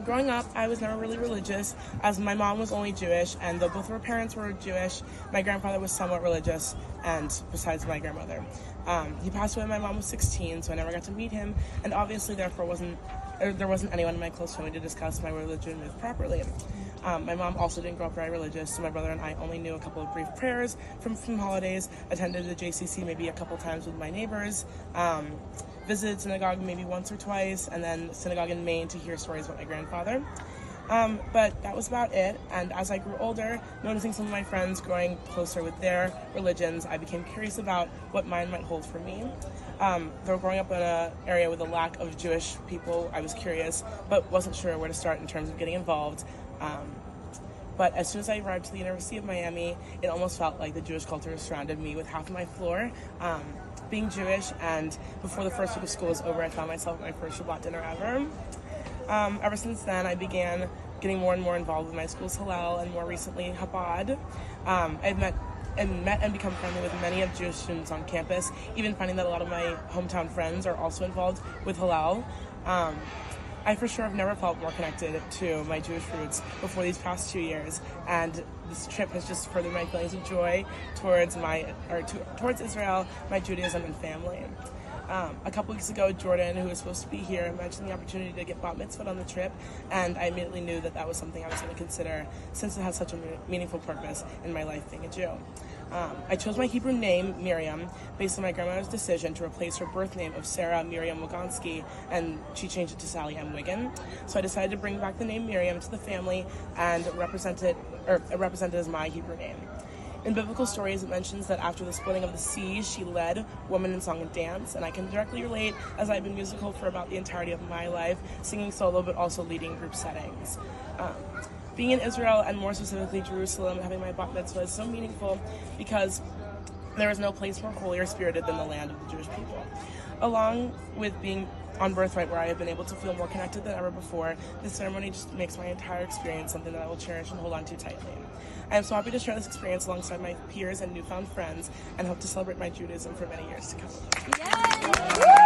Growing up, I was never really religious, as my mom was only Jewish, and though both of her parents were Jewish, my grandfather was somewhat religious, and besides my grandmother. He passed away when my mom was 16, so I never got to meet him, and obviously therefore there wasn't anyone in my close family to discuss my religion with properly. My mom also didn't grow up very religious, so my brother and I only knew a couple of brief prayers from holidays, attended the JCC maybe a couple times with my neighbors, visited synagogue maybe once or twice, and then synagogue in Maine to hear stories about my grandfather. But that was about it, and as I grew older, noticing some of my friends growing closer with their religions, I became curious about what mine might hold for me. Though growing up in an area with a lack of Jewish people, I was curious, but wasn't sure where to start in terms of getting involved. But as soon as I arrived to the University of Miami, it almost felt like the Jewish culture surrounded me with half of my floor. Being Jewish, and before the first week of school was over, I found myself at my first Shabbat dinner ever. Ever since then, I began getting more and more involved with my school's Hillel, and more recently Chabad. I've met and become friendly with many of Jewish students on campus, even finding that a lot of my hometown friends are also involved with Hillel. I for sure have never felt more connected to my Jewish roots before these past 2 years, and this trip has just furthered my feelings of joy towards Israel, my Judaism, and family. A couple weeks ago, Jordan, who was supposed to be here, mentioned the opportunity to get Bat Mitzvah on the trip, and I immediately knew that that was something I was going to consider, since it has such a meaningful purpose in my life being a Jew. I chose my Hebrew name, Miriam, based on my grandmother's decision to replace her birth name of Sarah Miriam Wagonski, and she changed it to Sally M. Wiggin. So I decided to bring back the name Miriam to the family and represent it as my Hebrew name. In biblical stories, it mentions that after the splitting of the seas, she led women in song and dance, and I can directly relate, as I've been musical for about the entirety of my life, singing solo but also leading group settings. Being in Israel, and more specifically Jerusalem, having my Bat Mitzvah is so meaningful because there is no place more holy or spirited than the land of the Jewish people. Along with being on Birthright, where I have been able to feel more connected than ever before, this ceremony just makes my entire experience something that I will cherish and hold on to tightly. I am so happy to share this experience alongside my peers and newfound friends, and hope to celebrate my Judaism for many years to come. Yay!